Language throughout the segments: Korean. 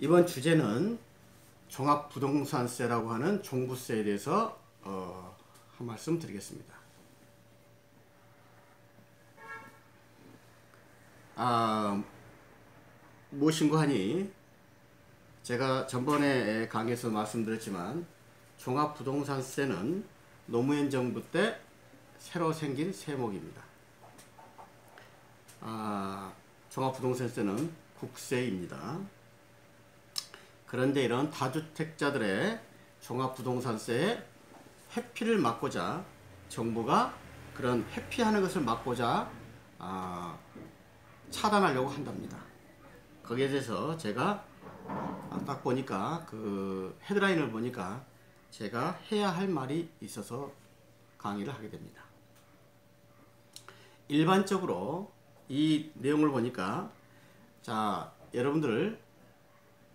이번 주제는 종합부동산세라고 하는 종부세에 대해서 한 말씀 드리겠습니다. 무엇인고 하니 제가 전번에 강의에서 말씀드렸지만 종합부동산세는 노무현 정부 때 새로 생긴 세목입니다. 종합부동산세는 국세입니다. 그런데 이런 다주택자들의 종합부동산세에 회피를 막고자 정부가 그런 회피하는 것을 막고자 차단하려고 한답니다. 거기에 대해서 제가 딱 보니까 그 헤드라인을 보니까 제가 해야 할 말이 있어서 강의를 하게 됩니다. 일반적으로 이 내용을 보니까 자, 여러분들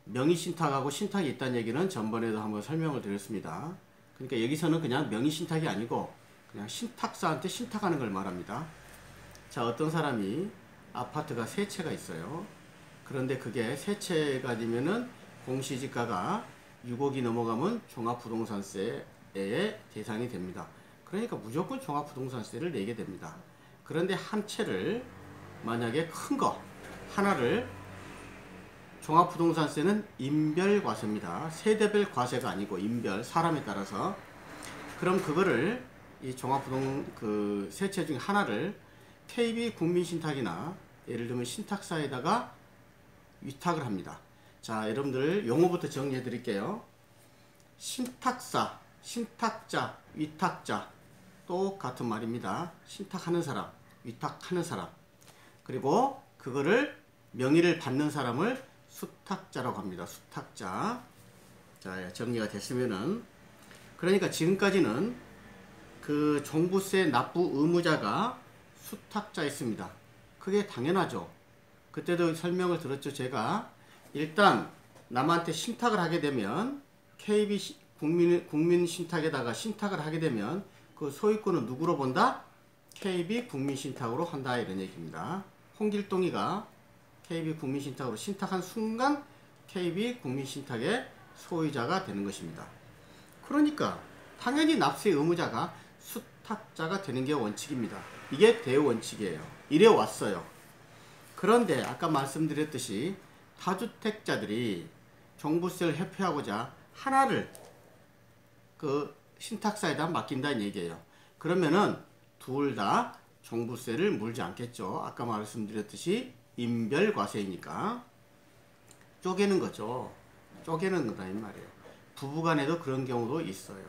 명의신탁하고 신탁이 있다는 얘기는 전번에도 한번 설명을 드렸습니다. 그러니까 여기서는 그냥 명의신탁이 아니고 그냥 신탁사한테 신탁하는 걸 말합니다. 자, 어떤 사람이 아파트가 세 채가 있어요. 그런데 그게 세 채가 되면은 공시지가가 6억이 넘어가면 종합부동산세의 대상이 됩니다. 그러니까 무조건 종합부동산세를 내게 됩니다. 그런데 한 채를 만약에 큰 거 하나를 종합부동산세는 인별과세입니다. 세대별 과세가 아니고 인별, 사람에 따라서. 그럼 그거를 이 종합부동 세 채 중에 하나를 KB국민신탁이나 예를 들면 신탁사에다가 위탁을 합니다. 자, 여러분들 용어부터 정리해 드릴게요. 신탁사, 신탁자, 위탁자 똑같은 말입니다. 신탁하는 사람, 위탁하는 사람. 그리고 그거를 명의를 받는 사람을 수탁자라고 합니다. 수탁자. 자, 정리가 됐으면은 그러니까 지금까지는 그 종부세 납부 의무자가 수탁자였습니다. 그게 당연하죠. 그때도 설명을 들었죠. 제가 일단 남한테 신탁을 하게 되면 KB 국민신탁에다가 신탁을 하게 되면 그 소유권은 누구로 본다? KB 국민신탁으로 한다 이런 얘기입니다. 홍길동이가 KB 국민신탁으로 신탁한 순간 KB 국민신탁의 소유자가 되는 것입니다. 그러니까 당연히 납세 의무자가 수탁자가 되는 게 원칙입니다. 이게 대원칙이에요. 이래 왔어요. 그런데 아까 말씀드렸듯이 다주택자들이 종부세를 회피하고자 하나를 그 신탁사에다 맡긴다는 얘기예요. 그러면은 둘 다 종부세를 물지 않겠죠. 아까 말씀드렸듯이 인별과세이니까 쪼개는 거죠. 쪼개는 거다 이 말이에요. 부부간에도 그런 경우도 있어요.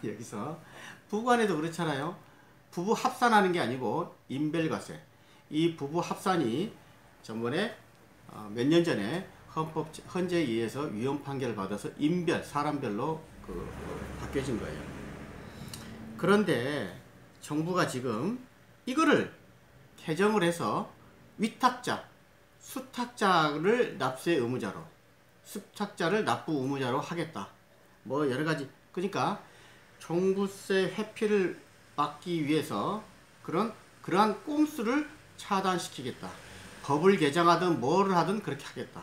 여기서 부부간에도 그렇잖아요. 부부 합산하는 게 아니고 인별과세. 이 부부 합산이 전번에 몇 년 전에 헌재에 의해서 위헌 판결을 받아서 인별, 사람별로 바뀌어진 거예요. 그런데 정부가 지금 이거를 개정을 해서 위탁자, 수탁자를 납세 의무자로, 수탁자를 납부 의무자로 하겠다. 뭐 여러 가지. 그러니까 종부세 회피를 막기 위해서 그러한 꼼수를 차단시키겠다. 법을 개정하든 뭐를 하든 그렇게 하겠다.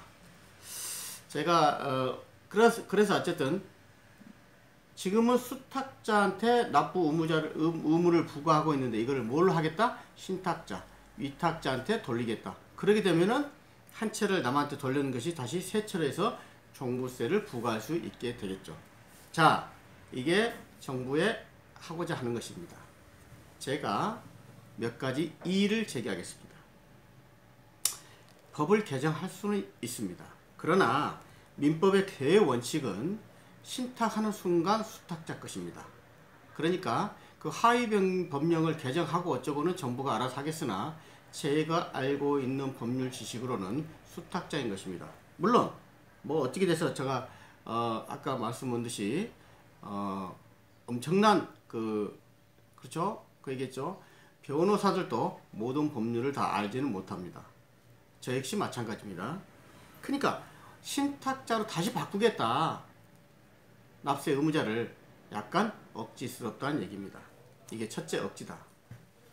제가 그래서 어쨌든 지금은 수탁자한테 납부 의무를 부과하고 있는데 이걸 뭘로 하겠다? 신탁자, 위탁자한테 돌리겠다. 그렇게 되면은 한 채를 남한테 돌리는 것이 다시 세 채로 해서 종부세를 부과할 수 있게 되겠죠. 자, 이게 정부에 하고자 하는 것입니다. 제가 몇 가지 이의를 제기하겠습니다. 법을 개정할 수는 있습니다. 그러나 민법의 대원칙은 신탁하는 순간 수탁자 것입니다. 그러니까 그 하위 법령을 개정하고 어쩌고는 정부가 알아서 하겠으나 제가 알고 있는 법률 지식으로는 수탁자인 것입니다. 물론 뭐 어떻게 돼서 제가 아까 말씀드렸듯이 엄청난 그렇죠? 그 얘기했죠. 변호사들도 모든 법률을 다 알지는 못합니다. 저 역시 마찬가지입니다. 그러니까 신탁자로 다시 바꾸겠다. 납세 의무자를 약간 억지스럽다는 얘기입니다. 이게 첫째 억지다.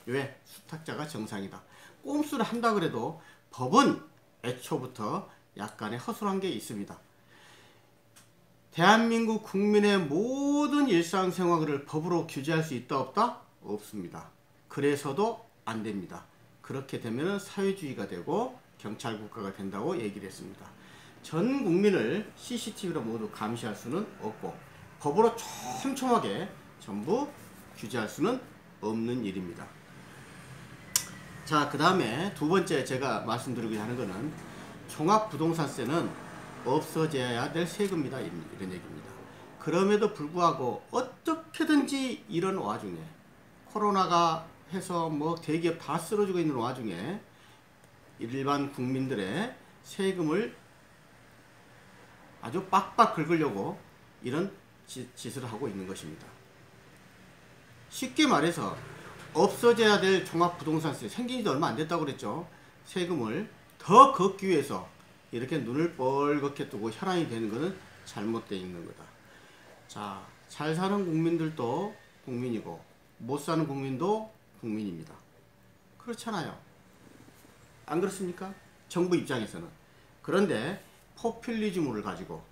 왜? 수탁자가 정상이다. 꼼수를 한다 그래도 법은 애초부터 약간의 허술한 게 있습니다. 대한민국 국민의 모든 일상생활을 법으로 규제할 수 있다 없다? 없습니다. 그래서도 안 됩니다. 그렇게 되면 사회주의가 되고 경찰국가가 된다고 얘기를 했습니다. 전 국민을 CCTV로 모두 감시할 수는 없고 법으로 촘촘하게 전부 규제할 수는 없는 일입니다. 자, 그 다음에 두 번째 제가 말씀드리고자 하는 것은 종합부동산세는 없어져야 될 세금이다, 이런 얘기입니다. 그럼에도 불구하고 어떻게든지 이런 와중에 코로나가 해서 뭐 대기업 다 쓰러지고 있는 와중에 일반 국민들의 세금을 아주 빡빡 긁으려고 이런 짓을 하고 있는 것입니다. 쉽게 말해서 없어져야 될 종합부동산세, 생긴 지 얼마 안 됐다고 그랬죠. 세금을 더 걷기 위해서 이렇게 눈을 뻘겋게 뜨고 혈안이 되는 것은 잘못되어 있는 거다. 자, 잘 사는 국민들도 국민이고 못 사는 국민도 국민입니다. 그렇잖아요. 안 그렇습니까? 정부 입장에서는. 그런데 포퓰리즘을 가지고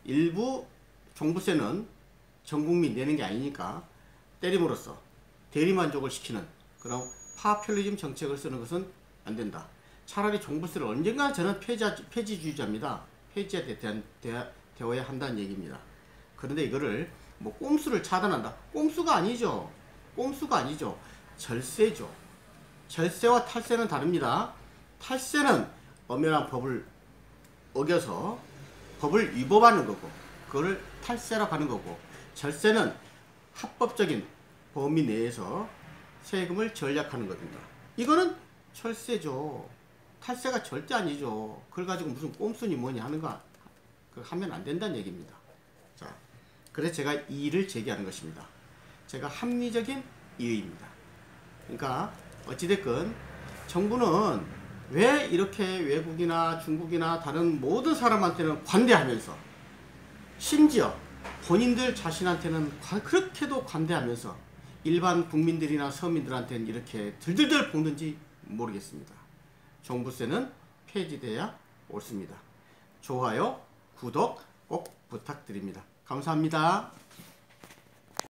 일부 종부세는 전 국민 내는 게 아니니까 때림으로써 대리만족을 시키는 그런 파퓰리즘 정책을 쓰는 것은 안 된다. 차라리 종부세를 언젠가 저는 폐지주의자입니다. 폐지되어야 한다는 얘기입니다. 그런데 이거를 뭐 꼼수를 차단한다. 꼼수가 아니죠. 꼼수가 아니죠. 절세죠. 절세와 탈세는 다릅니다. 탈세는 엄연한 법을 어겨서 법을 위법하는 거고 그거를 탈세라고 하는 거고, 절세는 합법적인 범위 내에서 세금을 절약하는 겁니다. 이거는 철세죠. 탈세가 절대 아니죠. 그걸 가지고 무슨 꼼수니 뭐니 하는 거 하면 안 된다는 얘기입니다. 자, 그래서 제가 이의를 제기하는 것입니다. 제가 합리적인 이의입니다. 그러니까 어찌됐건 정부는 왜 이렇게 외국이나 중국이나 다른 모든 사람한테는 관대하면서 심지어 본인들 자신한테는 그렇게도 관대하면서 일반 국민들이나 서민들한테는 이렇게 들들들 볶는지 모르겠습니다. 종부세는 폐지돼야 옳습니다. 좋아요, 구독 꼭 부탁드립니다. 감사합니다.